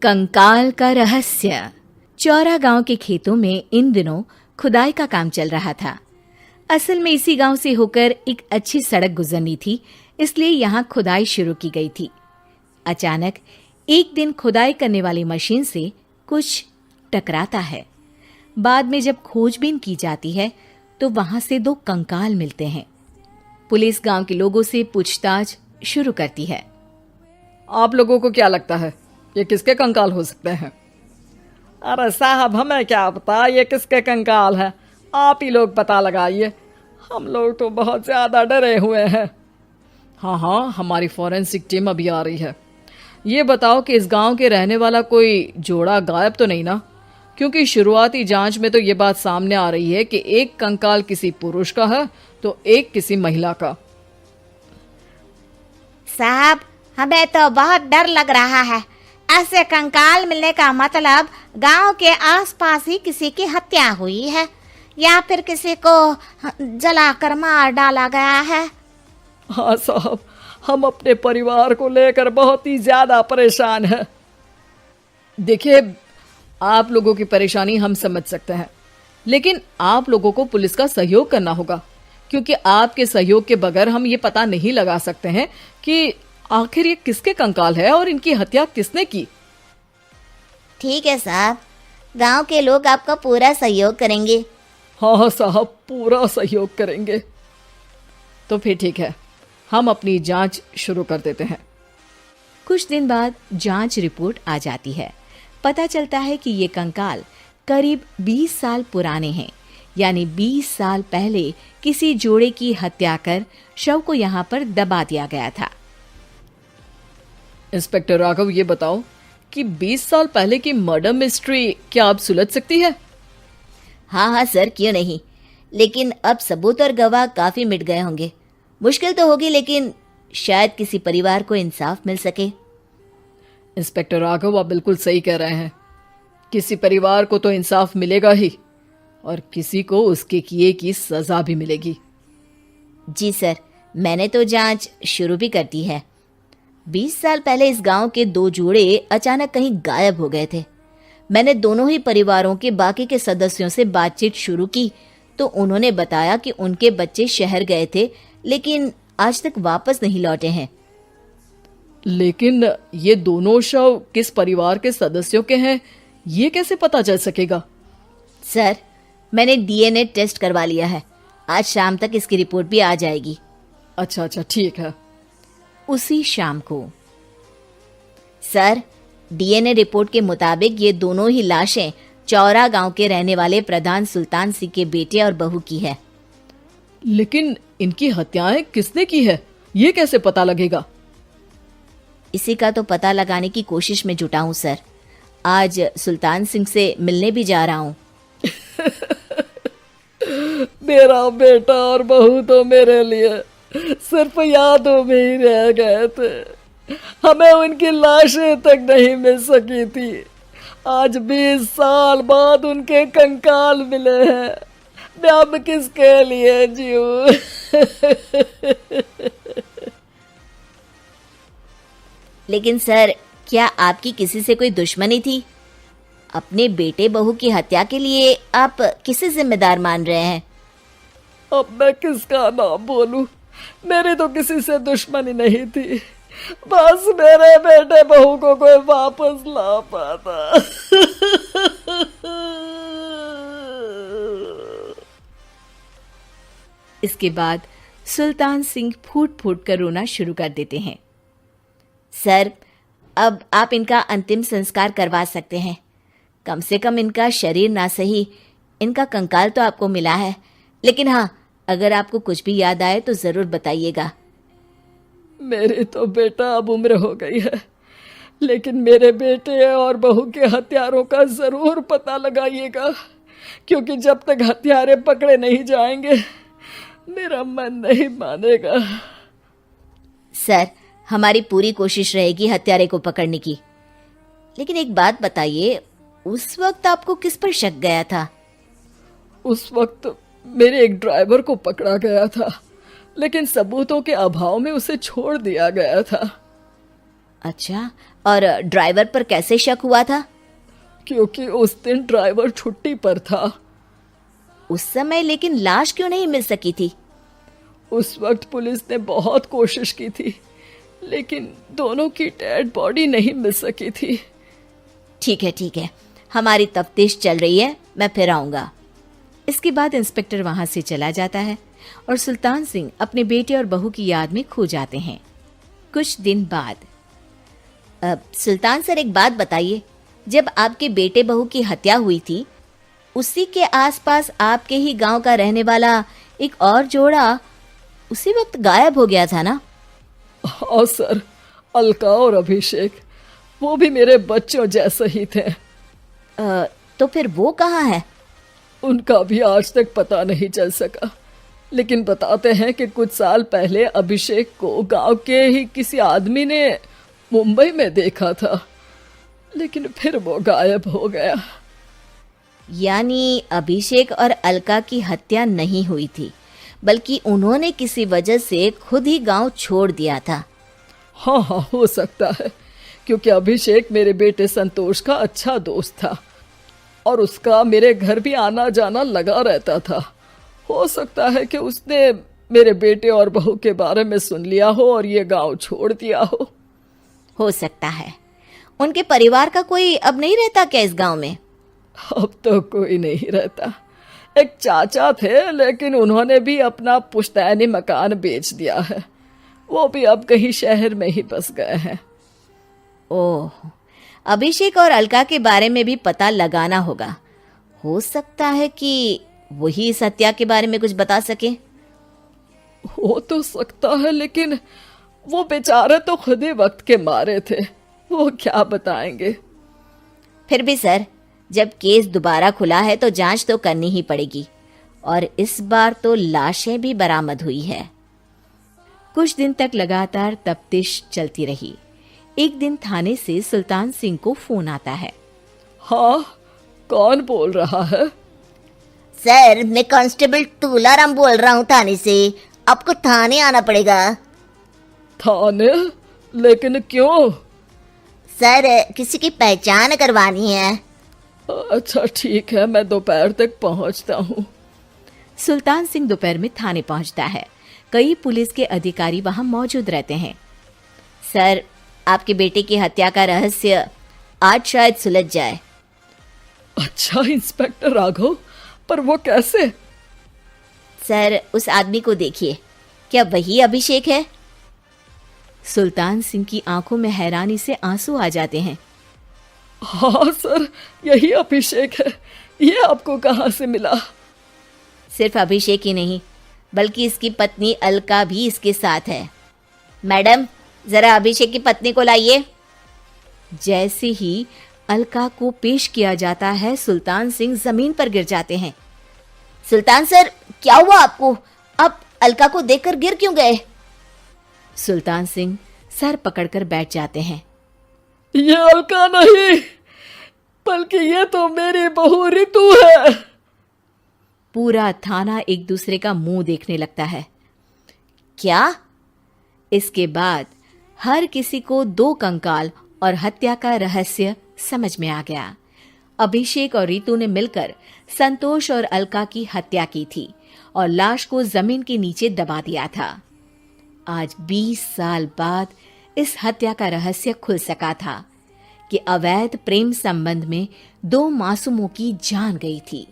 कंकाल का रहस्य। चौरा गांव के खेतों में इन दिनों खुदाई का काम चल रहा था। असल में इसी गांव से होकर एक अच्छी सड़क गुजरनी थी, इसलिए यहाँ खुदाई शुरू की गई थी। अचानक एक दिन खुदाई करने वाली मशीन से कुछ टकराता है। बाद में जब खोजबीन की जाती है तो वहां से 2 कंकाल मिलते हैं। पुलिस गांव के लोगों से पूछताछ शुरू करती है। आप लोगों को क्या लगता है ये किसके कंकाल हो सकते हैं? अरे साहब, हमें क्या पता ये किसके कंकाल है, आप ही लोग पता लगाइए। हम लोग तो बहुत ज़्यादा डरे हुए हैं। हाँ, हमारी फॉरेंसिक टीम अभी आ रही है। ये बताओ कि इस गांव के रहने वाला कोई जोड़ा गायब तो नहीं ना? क्योंकि शुरुआती जांच में तो ये बात सामने आ रही है कि एक कंकाल किसी पुरुष का है तो एक किसी महिला का। साहब, हमें तो बहुत डर लग रहा है। ऐसे कंकाल मिलने का मतलब गांव के आसपास ही किसी की हत्या हुई है या फिर किसी को जलाकर मार डाला गया है। हाँ साहब, हम अपने परिवार को लेकर बहुत ही ज्यादा परेशान हैं। देखिए, आप लोगों की परेशानी हम समझ सकते हैं, लेकिन आप लोगों को पुलिस का सहयोग करना होगा, क्योंकि आपके सहयोग के बगैर हम ये पता नहीं लगा सकते हैं कि आखिर ये किसके कंकाल है और इनकी हत्या किसने की। ठीक है साहब, गांव के लोग आपका पूरा सहयोग करेंगे। हाँ साहब, पूरा सहयोग करेंगे। तो फिर ठीक है, हम अपनी जांच शुरू कर देते हैं। कुछ दिन बाद जांच रिपोर्ट आ जाती है। पता चलता है कि ये कंकाल करीब 20 साल पुराने हैं, यानी 20 साल पहले किसी जोड़े की हत्या कर शव को यहाँ पर दबा दिया गया था। इंस्पेक्टर राघव, ये बताओ कि 20 साल पहले की मर्डर मिस्ट्री क्या अब सुलझ सकती है? हाँ सर, क्यों नहीं। लेकिन अब सबूत और गवाह काफी मिट गए होंगे। मुश्किल तो होगी, लेकिन शायद किसी परिवार को इंसाफ मिल सके। इंस्पेक्टर राघव, आप बिल्कुल सही कह रहे हैं। किसी परिवार को तो इंसाफ मिलेगा ही और किसी को उसके किए की सजा भी मिलेगी। जी सर, मैंने तो जांच शुरू भी कर दी है। 20 साल पहले इस गांव के 2 जोड़े अचानक कहीं गायब हो गए थे। मैंने दोनों ही परिवारों के बाकी के सदस्यों से बातचीत शुरू की तो उन्होंने बताया कि उनके बच्चे शहर गए थे, लेकिन आज तक वापस नहीं लौटे हैं। लेकिन ये दोनों शव किस परिवार के सदस्यों के हैं, ये कैसे पता चल सकेगा? सर, मैंने डीएनए टेस्ट करवा लिया है। आज शाम तक इसकी रिपोर्ट भी आ जाएगी। अच्छा, ठीक है। उसी शाम को सर, डीएनए रिपोर्ट के मुताबिक ये दोनों ही लाशें चौरा गांव के रहने वाले प्रधान सुल्तान सिंह के बेटे और बहू की है। लेकिन इनकी हत्याएं किसने की है, ये कैसे पता लगेगा? इसी का तो पता लगाने की कोशिश में जुटा हूँ सर। आज सुल्तान सिंह से मिलने भी जा रहा हूँ। मेरा बेटा और बहू तो मेरे लिए सिर्फ यादों में ही रह गए थे। हमें उनकी लाशें तक नहीं मिल सकी थी। आज 20 साल बाद उनके कंकाल मिले हैं। मैं अब किसके लिए जीऊं? लेकिन सर, क्या आपकी किसी से कोई दुश्मनी थी? अपने बेटे बहू की हत्या के लिए आप किसे जिम्मेदार मान रहे हैं? अब मैं किसका नाम बोलूं? मेरी तो किसी से दुश्मनी नहीं थी, बस मेरे बेटे बहू को कोई वापस ला पाता। इसके बाद सुल्तान सिंह फूट फूट कर रोना शुरू कर देते हैं। सर, अब आप इनका अंतिम संस्कार करवा सकते हैं। कम से कम इनका शरीर ना सही, इनका कंकाल तो आपको मिला है। लेकिन हाँ, अगर आपको कुछ भी याद आए तो जरूर बताइएगा। मेरी तो बेटा अब उम्र हो गई है, लेकिन मेरे बेटे और बहू के हत्यारों का जरूर पता लगाइएगा, क्योंकि जब तक हत्यारे पकड़े नहीं जाएंगे मेरा मन नहीं मानेगा। सर, हमारी पूरी कोशिश रहेगी हत्यारे को पकड़ने की। लेकिन एक बात बताइए, उस वक्त आपको किस पर शक गया था? उस वक्त मेरे एक ड्राइवर को पकड़ा गया था, लेकिन सबूतों के अभाव में उसे छोड़ दिया गया था। अच्छा, और ड्राइवर पर कैसे शक हुआ था? क्योंकि उस दिन ड्राइवर छुट्टी पर था। उस समय लेकिन लाश क्यों नहीं मिल सकी थी? उस वक्त पुलिस ने बहुत कोशिश की थी, लेकिन दोनों की डेड बॉडी नहीं मिल सकी थी। ठीक है, हमारी तफ्तीश चल रही है, मैं फिर आऊंगा। इसके बाद इंस्पेक्टर वहां से चला जाता है और सुल्तान सिंह अपने बेटे और बहू की याद में खो जाते हैं। कुछ दिन बाद सुल्तान सर, एक बात बताइए, जब आपके बेटे बहू की हत्या हुई थी, उसी के आसपास आपके ही गांव का रहने वाला एक और जोड़ा उसी वक्त गायब हो गया था ना? हाँ सर, अलका और अभिषेक, वो भी मेरे बच्चों जैसे ही थे। तो फिर वो कहाँ है? उनका भी आज तक पता नहीं चल सका, लेकिन बताते हैं कि कुछ साल पहले अभिषेक को गांव के ही किसी आदमी ने मुंबई में देखा था, लेकिन फिर वो गायब हो गया। यानी अभिषेक और अलका की हत्या नहीं हुई थी, बल्कि उन्होंने किसी वजह से खुद ही गांव छोड़ दिया था। हाँ, हो सकता है, क्योंकि अभिषेक मेरे बेटे संतोष का अच्छा दोस्त था और उसका मेरे घर भी आना जाना लगा रहता था। हो सकता है कि उसने मेरे बेटे और बहू के बारे में सुन लिया हो और ये गांव छोड़ दिया हो सकता है। उनके परिवार का कोई अब नहीं रहता क्या इस गांव में? अब तो कोई नहीं रहता। एक चाचा थे, लेकिन उन्होंने भी अपना पुश्तैनी मकान बेच दिया है। वो भी अब कहीं शहर में ही बस गए हैं। ओह, अभिषेक और अलका के बारे में भी पता लगाना होगा। हो सकता है कि वही इस हत्या के बारे में कुछ बता सके। हो तो सकता है, लेकिन वो बेचारे तो खुद ही वक्त के मारे थे, वो क्या बताएंगे। फिर भी सर, जब केस दोबारा खुला है तो जांच तो करनी ही पड़ेगी, और इस बार तो लाशें भी बरामद हुई है। कुछ दिन तक लगातार तफ्तीश चलती रही। एक दिन थाने से सुल्तान सिंह को फोन आता है। हाँ, कौन बोल रहा है? सर, मैं कांस्टेबल तुलाराम बोल रहा हूँ थाने से। आपको थाने आना पड़ेगा। थाने? लेकिन क्यों? सर, किसी की पहचान करवानी है। अच्छा ठीक है, मैं दोपहर तक पहुंचता हूँ। सुल्तान सिंह दोपहर में थाने पहुंचता है। कई पुलिस के अधिकारी वहां मौजूद रहते हैं। सर, आपके बेटे की हत्या का रहस्य आज शायद सुलझ जाए। अच्छा इंस्पेक्टर राघव, पर वो कैसे? सर, उस आदमी को देखिए, क्या वही अभिषेक है? सुल्तान सिंह की आंखों में हैरानी से आंसू आ जाते हैं। हाँ सर, यही अभिषेक है। ये आपको कहाँ से मिला? सिर्फ अभिषेक ही नहीं, बल्कि इसकी पत्नी अलका भी इसके साथ है। मैडम, जरा अभिषेक की पत्नी को लाइए। जैसे ही अलका को पेश किया जाता है, सुल्तान सिंह जमीन पर गिर जाते हैं। सुल्तान सर, क्या हुआ आपको? आप अलका को देखकर गिर क्यों गए? सुल्तान सिंह सर पकड़कर बैठ जाते हैं। ये अलका नहीं, बल्कि ये तो मेरी बहू रितु है। पूरा थाना एक दूसरे का मुंह देखने लगता है। क्या? इसके बाद हर किसी को दो कंकाल और हत्या का रहस्य समझ में आ गया। अभिषेक और रितु ने मिलकर संतोष और अलका की हत्या की थी और लाश को जमीन के नीचे दबा दिया था। आज 20 साल बाद इस हत्या का रहस्य खुल सका था कि अवैध प्रेम संबंध में दो मासूमों की जान गई थी।